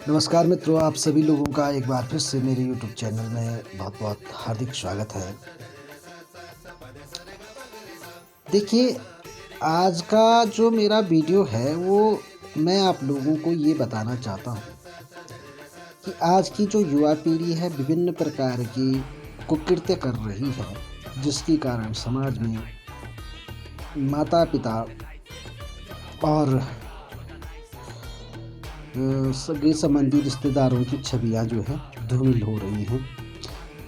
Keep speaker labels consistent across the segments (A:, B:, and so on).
A: नमस्कार मित्रों, आप सभी लोगों का एक बार फिर से मेरे यूट्यूब चैनल में बहुत बहुत हार्दिक स्वागत है। देखिए, आज का जो मेरा वीडियो है वो मैं आप लोगों को ये बताना चाहता हूँ कि आज की जो युवा पीढ़ी है विभिन्न प्रकार की कुकृत्य कर रही है, जिसके कारण समाज में माता पिता और सगे संबंधी रिश्तेदारों की छवियाँ जो है धूमिल हो रही हैं।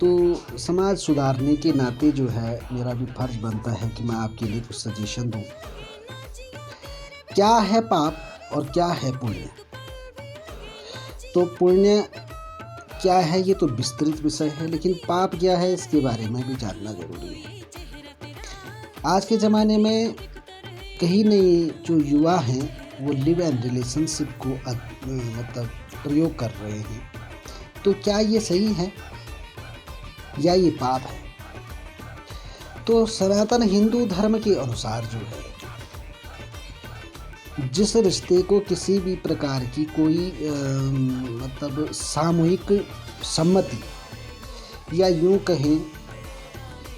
A: तो समाज सुधारने के नाते जो है मेरा भी फर्ज बनता है कि मैं आपके लिए कुछ सजेशन दूं। क्या है पाप और क्या है पुण्य? तो पुण्य क्या है ये तो विस्तृत विषय है, लेकिन पाप क्या है इसके बारे में भी जानना जरूरी है। आज के ज़माने में कहीं नहीं जो युवा हैं वो लिव एंड रिलेशनशिप को मतलब प्रयोग कर रहे हैं। तो क्या ये सही है या ये पाप है? तो सनातन हिंदू धर्म के अनुसार जो है, जिस रिश्ते को किसी भी प्रकार की कोई मतलब सामूहिक सम्मति या यूं कहें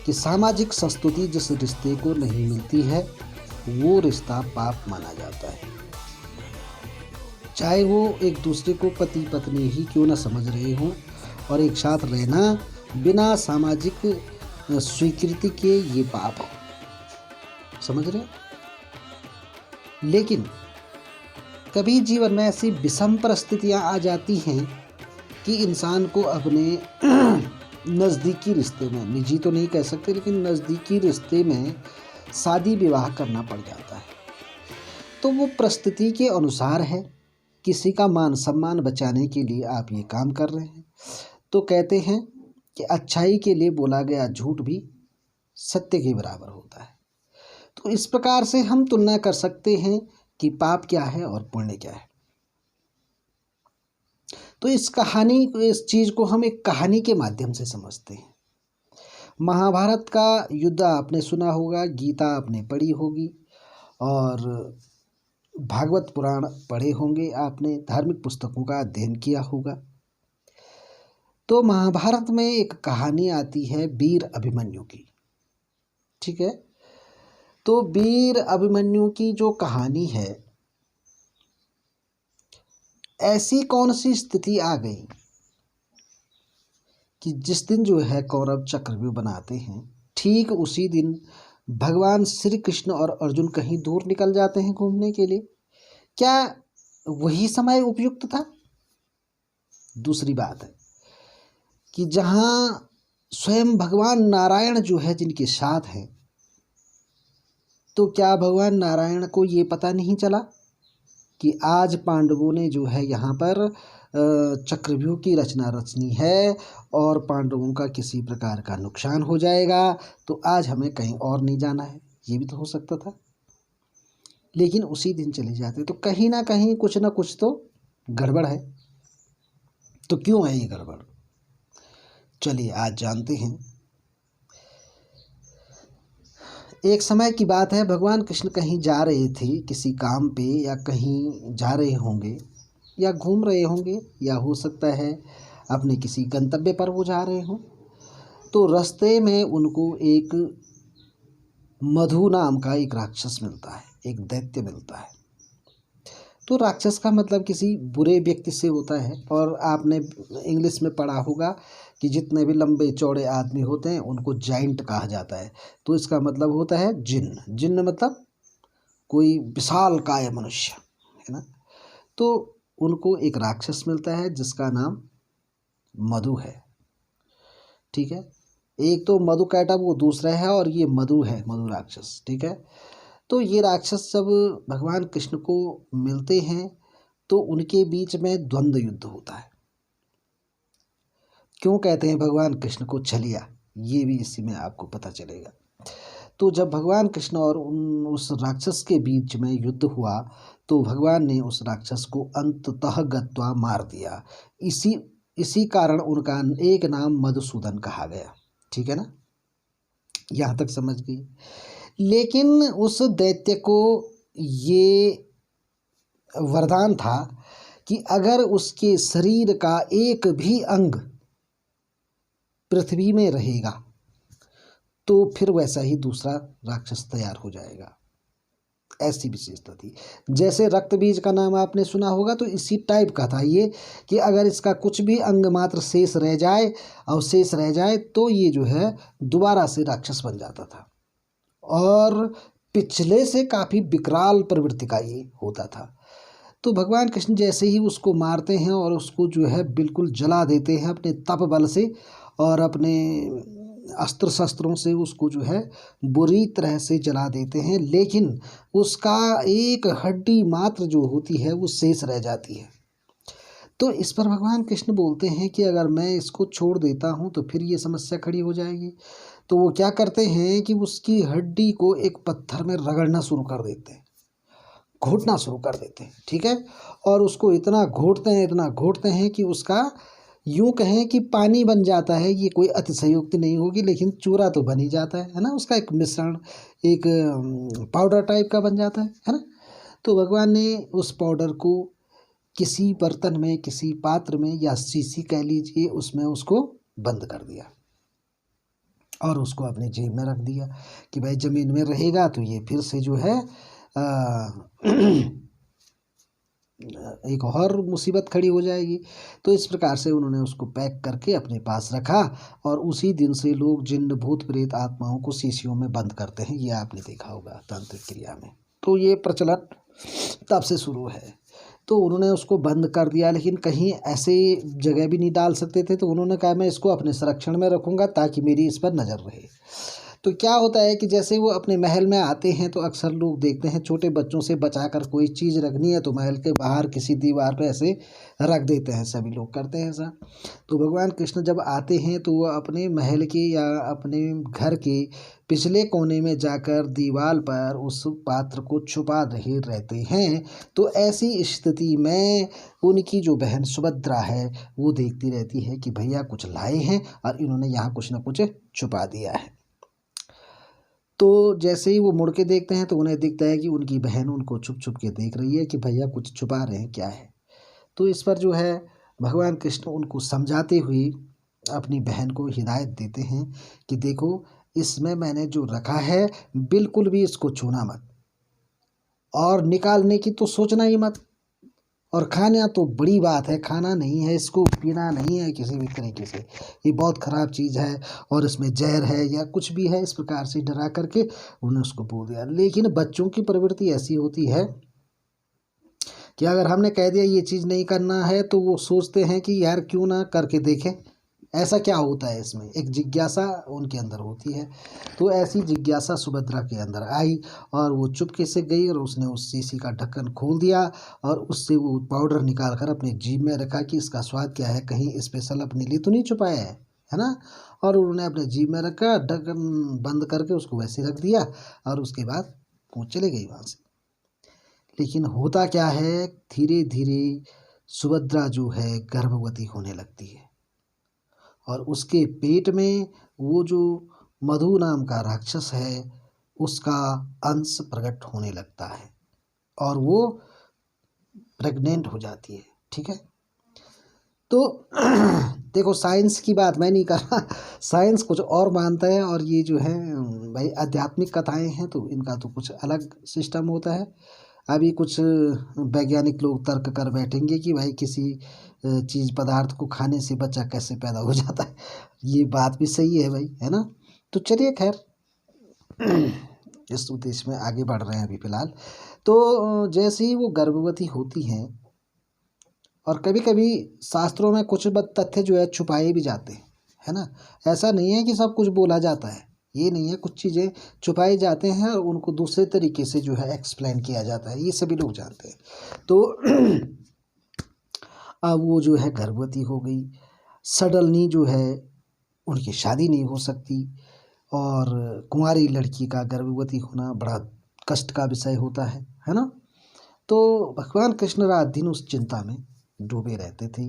A: कि सामाजिक संस्तुति जिस रिश्ते को नहीं मिलती है वो रिश्ता पाप माना जाता है। चाहे वो एक दूसरे को पति पत्नी ही क्यों ना समझ रहे हों और एक साथ रहना बिना सामाजिक स्वीकृति के ये पाप है। समझ रहे हैं? लेकिन कभी जीवन में ऐसी विषम परिस्थितियां आ जाती हैं कि इंसान को अपने नज़दीकी रिश्ते में, निजी तो नहीं कह सकते लेकिन नज़दीकी रिश्ते में शादी विवाह करना पड़ जाता है। तो वो परिस्थिति के अनुसार है, किसी का मान सम्मान बचाने के लिए आप ये काम कर रहे हैं। तो कहते हैं कि अच्छाई के लिए बोला गया झूठ भी सत्य के बराबर होता है। तो इस प्रकार से हम तुलना कर सकते हैं कि पाप क्या है और पुण्य क्या है। तो इस चीज़ को हम एक कहानी के माध्यम से समझते हैं। महाभारत का युद्ध आपने सुना होगा, गीता आपने पढ़ी होगी और भागवत पुराण पढ़े होंगे आपने, धार्मिक पुस्तकों का अध्ययन किया होगा। तो महाभारत में एक कहानी आती है वीर अभिमन्यु की। ठीक है, तो वीर अभिमन्यु की जो कहानी है, ऐसी कौन सी स्थिति आ गई कि जिस दिन जो है कौरव चक्रव्यूह बनाते हैं, ठीक उसी दिन भगवान श्री कृष्ण और अर्जुन कहीं दूर निकल जाते हैं घूमने के लिए। क्या वही समय उपयुक्त था? दूसरी बात है कि जहाँ स्वयं भगवान नारायण जो है जिनके साथ हैं, तो क्या भगवान नारायण को ये पता नहीं चला कि आज पांडवों ने जो है यहाँ पर चक्रव्यूह की रचना रचनी है और पांडवों का किसी प्रकार का नुकसान हो जाएगा, तो आज हमें कहीं और नहीं जाना है? ये भी तो हो सकता था। लेकिन उसी दिन चले जाते, तो कहीं ना कहीं कुछ ना कुछ तो गड़बड़ है। तो क्यों है ये गड़बड़? चलिए आज जानते हैं। एक समय की बात है, भगवान कृष्ण कहीं जा रहे थे किसी काम पे, या कहीं जा रहे होंगे या घूम रहे होंगे, या हो सकता है अपने किसी गंतव्य पर वो जा रहे हों। तो रास्ते में उनको एक मधु नाम का एक राक्षस मिलता है, एक दैत्य मिलता है। तो राक्षस का मतलब किसी बुरे व्यक्ति से होता है, और आपने इंग्लिश में पढ़ा होगा कि जितने भी लंबे चौड़े आदमी होते हैं उनको जाइंट कहा जाता है। तो इसका मतलब होता है जिन्न। जिन्न मतलब कोई विशाल काय मनुष्य, है ना। तो उनको एक राक्षस मिलता है जिसका नाम मधु है। ठीक है, एक तो मधु कैटअप वो दूसरा है और ये मधु है, मधु राक्षस। ठीक है, तो ये राक्षस जब भगवान कृष्ण को मिलते हैं तो उनके बीच में द्वंद्व युद्ध होता है। क्यों कहते हैं भगवान कृष्ण को छलिया, ये भी इसी में आपको पता चलेगा। तो जब भगवान कृष्ण और उस राक्षस के बीच में युद्ध हुआ तो भगवान ने उस राक्षस को अंततः गत्वा मार दिया। इसी इसी कारण उनका एक नाम मधुसूदन कहा गया। ठीक है ना, यहाँ तक समझ गई। लेकिन उस दैत्य को ये वरदान था कि अगर उसके शरीर का एक भी अंग पृथ्वी में रहेगा तो फिर वैसा ही दूसरा राक्षस तैयार हो जाएगा। ऐसी विशेषता थी। जैसे रक्त बीज का नाम आपने सुना होगा, तो इसी टाइप का था ये कि अगर इसका कुछ भी अंग मात्र शेष रह जाए, अवशेष रह जाए, तो ये जो है दोबारा से राक्षस बन जाता था और पिछले से काफ़ी विकराल प्रवृत्ति का ये होता था। तो भगवान कृष्ण जैसे ही उसको मारते हैं और उसको जो है बिल्कुल जला देते हैं अपने तप बल से और अपने अस्त्र शस्त्रों से उसको जो है बुरी तरह से जला देते हैं, लेकिन उसका एक हड्डी मात्र जो होती है वो शेष रह जाती है। तो इस पर भगवान कृष्ण बोलते हैं कि अगर मैं इसको छोड़ देता हूँ तो फिर ये समस्या खड़ी हो जाएगी। तो वो क्या करते हैं कि उसकी हड्डी को एक पत्थर में रगड़ना शुरू कर देते हैं, घोटना शुरू कर देते हैं, ठीक है। और उसको इतना घोटते हैं कि उसका यूँ कहें कि पानी बन जाता है। ये कोई अतिशयोक्ति नहीं होगी, लेकिन चूरा तो बन ही जाता है ना। उसका एक मिश्रण, एक पाउडर टाइप का बन जाता है ना। तो भगवान ने उस पाउडर को किसी बर्तन में, किसी पात्र में या शीशी कह लीजिए, उसमें उसको बंद कर दिया और उसको अपनी जेब में रख दिया कि भाई ज़मीन में रहेगा तो ये फिर से जो है एक और मुसीबत खड़ी हो जाएगी। तो इस प्रकार से उन्होंने उसको पैक करके अपने पास रखा और उसी दिन से लोग जिन्न भूत प्रेत आत्माओं को शीशियों में बंद करते हैं। ये आपने देखा होगा तांत्रिक क्रिया में। तो ये प्रचलन तब से शुरू है। तो उन्होंने उसको बंद कर दिया, लेकिन कहीं ऐसे जगह भी नहीं डाल सकते थे, तो उन्होंने कहा मैं इसको अपने संरक्षण में रखूँगा ताकि मेरी इस पर नज़र रहे। तो क्या होता है कि जैसे वो अपने महल में आते हैं तो अक्सर लोग देखते हैं छोटे बच्चों से बचाकर कोई चीज़ रखनी है तो महल के बाहर किसी दीवार पे ऐसे रख देते हैं, सभी लोग करते हैं ऐसा। तो भगवान कृष्ण जब आते हैं तो वो अपने महल के या अपने घर के पिछले कोने में जाकर दीवार पर उस पात्र को छुपा रहे रहते हैं। तो ऐसी स्थिति में उनकी जो बहन सुभद्रा है वो देखती रहती है कि भैया कुछ लाए हैं और इन्होंने यहाँ कुछ ना कुछ छुपा दिया है। तो जैसे ही वो मुड़ के देखते हैं तो उन्हें दिखता है कि उनकी बहन उनको छुप छुप के देख रही है कि भैया कुछ छुपा रहे हैं, क्या है। तो इस पर जो है भगवान कृष्ण उनको समझाते हुए अपनी बहन को हिदायत देते हैं कि देखो इसमें मैंने जो रखा है बिल्कुल भी इसको छूना मत और निकालने की तो सोचना ही मत। और खाना तो बड़ी बात है, खाना नहीं है, इसको पीना नहीं है किसी भी तरीके से, ये बहुत ख़राब चीज़ है और इसमें जहर है या कुछ भी है। इस प्रकार से डरा करके उन्होंने उसको बोल दिया। लेकिन बच्चों की प्रवृत्ति ऐसी होती है कि अगर हमने कह दिया ये चीज़ नहीं करना है तो वो सोचते हैं कि यार क्यों ना करके देखें, ऐसा क्या होता है इसमें, एक जिज्ञासा उनके अंदर होती है। तो ऐसी जिज्ञासा सुभद्रा के अंदर आई और वो चुपके से गई और उसने उस शीशी का ढक्कन खोल दिया और उससे वो पाउडर निकाल कर अपने जीभ में रखा कि इसका स्वाद क्या है, कहीं स्पेशल अपने लिए तो नहीं छुपाया है ना। और उन्होंने अपने जीभ में रखा, ढक्कन बंद करके उसको वैसे रख दिया और उसके बाद वो चले गई वहाँ से। लेकिन होता क्या है, धीरे धीरे सुभद्रा जो है गर्भवती होने लगती है और उसके पेट में वो जो मधु नाम का राक्षस है उसका अंश प्रकट होने लगता है और वो प्रेग्नेंट हो जाती है, ठीक है। तो देखो साइंस की बात मैं नहीं कर रहा, साइंस कुछ और मानता है और ये जो है भाई आध्यात्मिक कथाएं हैं तो इनका तो कुछ अलग सिस्टम होता है। अभी कुछ वैज्ञानिक लोग तर्क कर बैठेंगे कि भाई किसी चीज़ पदार्थ को खाने से बच्चा कैसे पैदा हो जाता है। ये बात भी सही है भाई, है ना। तो चलिए खैर इस उद्देश्य में आगे बढ़ रहे हैं अभी फ़िलहाल। तो जैसे ही वो गर्भवती होती हैं और कभी कभी शास्त्रों में कुछ तथ्य जो है छुपाए भी जाते हैं, है ना। ऐसा नहीं है कि सब कुछ बोला जाता है, ये नहीं है, कुछ चीज़ें छुपाए जाते हैं और उनको दूसरे तरीके से जो है एक्सप्लेन किया जाता है, ये सभी लोग जानते हैं। तो अब वो जो है गर्भवती हो गई, सडनली जो है उनकी शादी नहीं हो सकती और कुंवारी लड़की का गर्भवती होना बड़ा कष्ट का विषय होता है ना। तो भगवान कृष्ण रात दिन उस चिंता में डूबे रहते थे।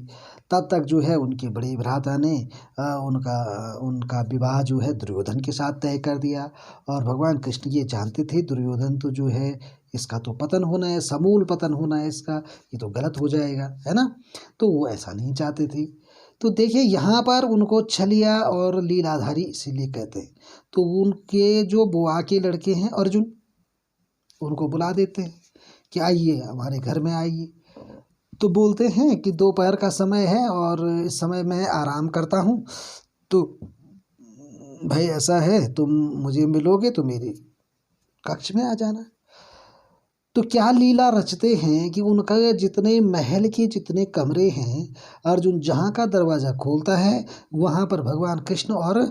A: तब तक जो है उनके बड़े भ्राता ने उनका विवाह जो है दुर्योधन के साथ तय कर दिया और भगवान कृष्ण ये जानते थे दुर्योधन तो जो है इसका तो पतन होना है, समूल पतन होना है इसका, ये तो गलत हो जाएगा, है ना। तो वो ऐसा नहीं चाहते थे। तो देखिए यहाँ पर उनको छलिया और लीलाधारी इसीलिए कहते हैं। तो उनके जो बुआ के लड़के हैं अर्जुन, उनको बुला देते हैं कि आइए हमारे घर में आइए। तो बोलते हैं कि दोपहर का समय है और इस समय मैं आराम करता हूँ, तो भाई ऐसा है तुम मुझे मिलोगे तो मेरे कक्ष में आ जाना। तो क्या लीला रचते हैं कि उनका जितने महल के जितने कमरे हैं, अर्जुन जहाँ का दरवाज़ा खोलता है वहाँ पर भगवान कृष्ण और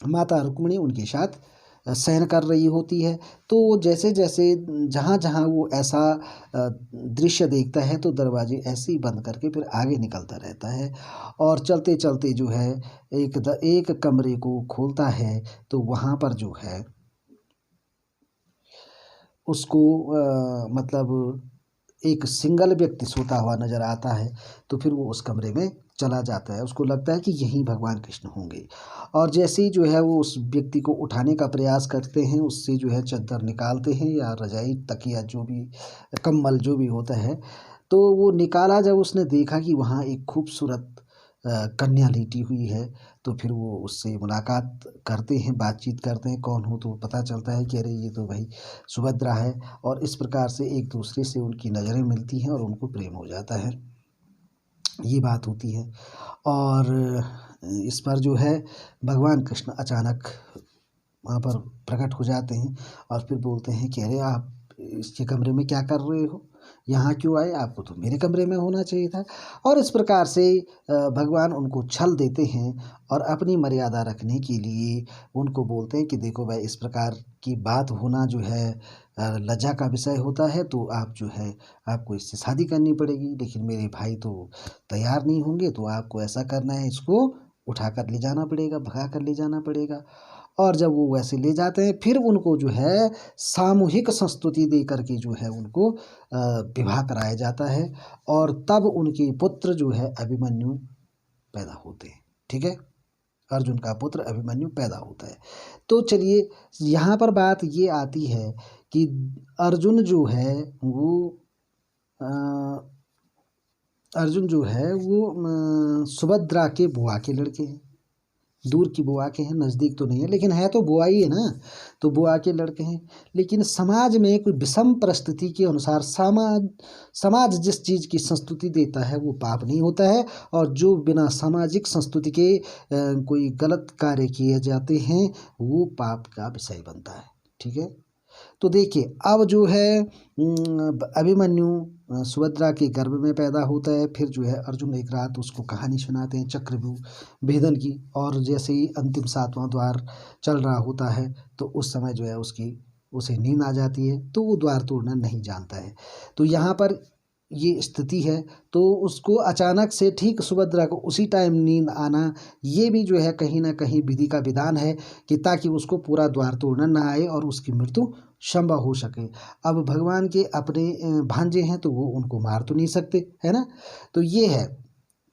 A: माता रुक्मिणी उनके साथ शयन कर रही होती है। तो जैसे जैसे जहाँ जहाँ वो ऐसा दृश्य देखता है तो दरवाजे ऐसे ही बंद करके फिर आगे निकलता रहता है और चलते चलते जो है एक कमरे को खोलता है तो वहाँ पर जो है उसको मतलब एक सिंगल व्यक्ति सोता हुआ नज़र आता है। तो फिर वो उस कमरे में चला जाता है, उसको लगता है कि यहीं भगवान कृष्ण होंगे। और जैसे ही जो है वो उस व्यक्ति को उठाने का प्रयास करते हैं, उससे जो है चद्दर निकालते हैं या रजाई तकिया जो भी कंबल जो भी होता है, तो वो निकाला जब उसने देखा कि वहाँ एक खूबसूरत कन्या लेटी हुई है, तो फिर वो उससे मुलाकात करते हैं, बातचीत करते हैं, कौन हो, तो पता चलता है कि अरे ये तो भाई सुभद्रा है। और इस प्रकार से एक दूसरे से उनकी नज़रें मिलती हैं और उनको प्रेम हो जाता है, ये बात होती है। और इस पर जो है भगवान कृष्ण अचानक वहाँ पर प्रकट हो जाते हैं और फिर बोलते हैं कि अरे आप इसके कमरे में क्या कर रहे हो, यहाँ क्यों आए, आपको तो मेरे कमरे में होना चाहिए था। और इस प्रकार से भगवान उनको छल देते हैं और अपनी मर्यादा रखने के लिए उनको बोलते हैं कि देखो भाई इस प्रकार की बात होना जो है लज्जा का विषय होता है, तो आप जो है आपको इससे शादी करनी पड़ेगी, लेकिन मेरे भाई तो तैयार नहीं होंगे, तो आपको ऐसा करना है, इसको उठा कर ले जाना पड़ेगा, भगा कर ले जाना पड़ेगा। और जब वो वैसे ले जाते हैं फिर उनको जो है सामूहिक संस्तुति दे करके जो है उनको विवाह कराया जाता है और तब उनके पुत्र जो है अभिमन्यु पैदा होते हैं। ठीक है, अर्जुन का पुत्र अभिमन्यु पैदा होता है। तो चलिए यहाँ पर बात ये आती है कि अर्जुन जो है वो अर्जुन जो है वो सुभद्रा के बुआ के लड़के हैं, दूर की बुआ के हैं, नज़दीक तो नहीं है, लेकिन है तो बुआ ही है ना, तो बुआ के लड़के हैं। लेकिन समाज में कोई विषम परिस्थिति के अनुसार समाज जिस चीज़ की संस्तुति देता है वो पाप नहीं होता है, और जो बिना सामाजिक संस्तुति के कोई गलत कार्य किए जाते हैं वो पाप का विषय बनता है। ठीक है, तो देखिए अब जो है अभिमन्यु सुभद्रा के गर्भ में पैदा होता है। फिर जो है अर्जुन एक रात उसको कहानी सुनाते हैं चक्रव्यूह भेदन की, और जैसे ही अंतिम 7वां द्वार चल रहा होता है तो उस समय जो है उसे नींद आ जाती है, तो वो द्वार तोड़ना नहीं जानता है। तो यहाँ पर ये स्थिति है, तो उसको अचानक से ठीक सुभद्रा को उसी टाइम नींद आना, ये भी जो है कहीं ना कहीं विधि का विधान है कि ताकि उसको पूरा द्वार तोड़ना ना आए और उसकी मृत्यु संभव हो सके। अब भगवान के अपने भांजे हैं तो वो उनको मार तो नहीं सकते, है ना। तो ये है,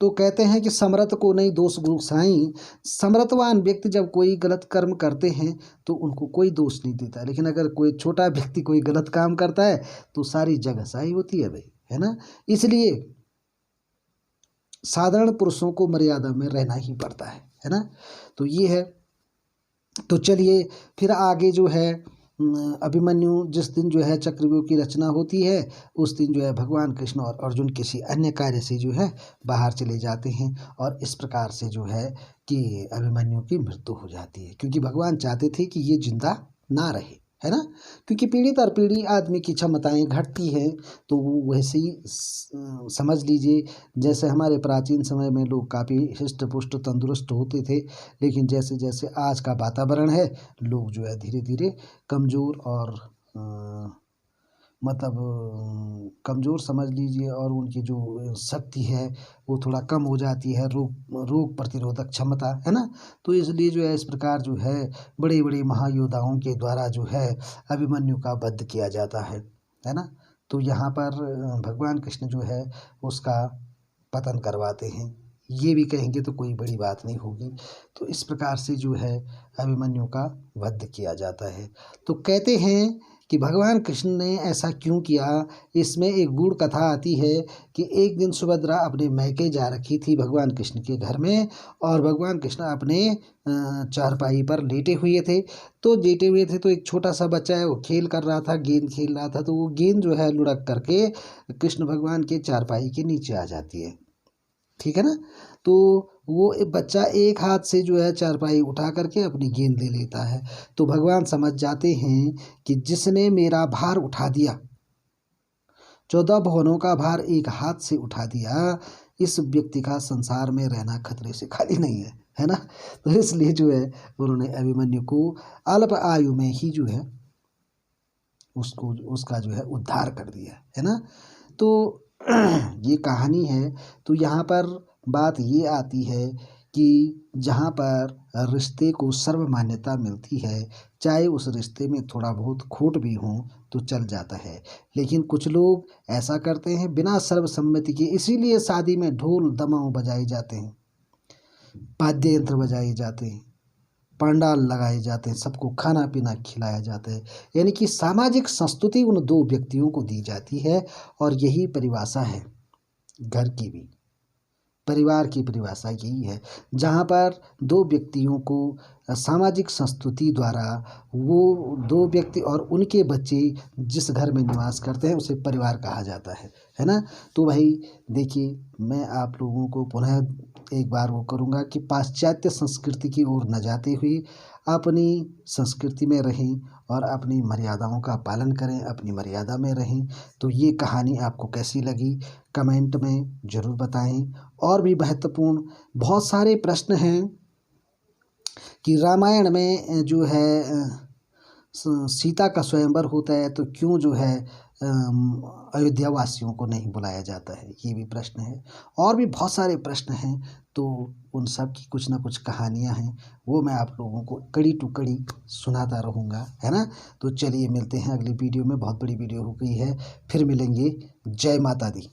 A: तो कहते हैं कि समरथ को नहीं दोष गोसाई, समर्थवान व्यक्ति जब कोई गलत कर्म करते हैं तो उनको कोई दोष नहीं देता, लेकिन अगर कोई छोटा व्यक्ति कोई गलत काम करता है तो सारी जगह सही होती है भाई, है ना। इसलिए साधारण पुरुषों को मर्यादा में रहना ही पड़ता है ना। तो ये है। तो चलिए फिर आगे जो है अभिमन्यु जिस दिन जो है चक्रव्यूह की रचना होती है उस दिन जो है भगवान कृष्ण और अर्जुन किसी अन्य कार्य से जो है बाहर चले जाते हैं, और इस प्रकार से जो है कि अभिमन्यु की मृत्यु हो जाती है, क्योंकि भगवान चाहते थे कि ये जिंदा ना रहे, है ना। क्योंकि पीढ़ी दर पीढ़ी आदमी की क्षमताएं घटती हैं, तो वो वैसे ही समझ लीजिए जैसे हमारे प्राचीन समय में लोग काफ़ी हृष्ट पुष्ट तंदुरुस्त होते थे, लेकिन जैसे जैसे आज का वातावरण है लोग जो है धीरे धीरे कमज़ोर और कमज़ोर समझ लीजिए, और उनकी जो शक्ति है वो थोड़ा कम हो जाती है, रोग प्रतिरोधक क्षमता, है ना। तो इसलिए जो है इस प्रकार जो है बड़े बड़े महायोद्धाओं के द्वारा जो है अभिमन्यु का वध किया जाता है ना। तो यहाँ पर भगवान कृष्ण जो है उसका पतन करवाते हैं, ये भी कहेंगे तो कोई बड़ी बात नहीं होगी। तो इस प्रकार से जो है अभिमन्यु का वध किया जाता है। तो कहते हैं कि भगवान कृष्ण ने ऐसा क्यों किया। इसमें एक गूढ़ कथा आती है कि एक दिन सुभद्रा अपने मैके जा रखी थी भगवान कृष्ण के घर में, और भगवान कृष्ण अपने चारपाई पर लेटे हुए थे। तो एक छोटा सा बच्चा है, वो खेल कर रहा था, गेंद खेल रहा था। तो वो गेंद जो है लुढ़क करके कृष्ण भगवान के चारपाई के नीचे आ जाती है, ठीक है ना। तो वो बच्चा एक हाथ से जो है चारपाई उठा करके अपनी गेंद ले लेता है। तो भगवान समझ जाते हैं कि जिसने मेरा भार उठा दिया, 14 भुवनों का भार एक हाथ से उठा दिया, इस व्यक्ति का संसार में रहना खतरे से खाली नहीं है ना। तो इसलिए जो है उन्होंने अभिमन्यु को अल्प आयु में ही जो है उसका जो है उद्धार कर दिया, है ना। तो ये कहानी है। तो यहाँ पर बात ये आती है कि जहाँ पर रिश्ते को सर्व मान्यता मिलती है, चाहे उस रिश्ते में थोड़ा बहुत खोट भी हो तो चल जाता है। लेकिन कुछ लोग ऐसा करते हैं बिना सर्वसम्मति के, इसीलिए शादी में ढोल दमाऊ बजाए जाते हैं, वाद्य यंत्र बजाए जाते हैं, पंडाल लगाए जाते हैं, सबको खाना पीना खिलाया जाता है। यानी कि सामाजिक संस्तुति उन दो व्यक्तियों को दी जाती है। और यही परिभाषा है घर की भी, परिवार की परिभाषा यही है, जहाँ पर दो व्यक्तियों को सामाजिक संस्तुति द्वारा वो दो व्यक्ति और उनके बच्चे जिस घर में निवास करते हैं उसे परिवार कहा जाता है ना। तो भाई देखिए, मैं आप लोगों को पुनः एक बार वो करूँगा कि पाश्चात्य संस्कृति की ओर न जाते हुए अपनी संस्कृति में रहें और अपनी मर्यादाओं का पालन करें, अपनी मर्यादा में रहें। तो ये कहानी आपको कैसी लगी कमेंट में ज़रूर बताएं। और भी महत्वपूर्ण बहुत सारे प्रश्न हैं कि रामायण में जो है सीता का स्वयंवर होता है तो क्यों जो है अयोध्या वासियों को नहीं बुलाया जाता है, ये भी प्रश्न है। और भी बहुत सारे प्रश्न हैं। तो उन सब की कुछ ना कुछ कहानियां हैं, वो मैं आप लोगों को कड़ी टू कड़ी सुनाता रहूँगा, है ना। तो चलिए मिलते हैं अगली वीडियो में, बहुत बड़ी वीडियो हो गई है, फिर मिलेंगे। जय माता दी।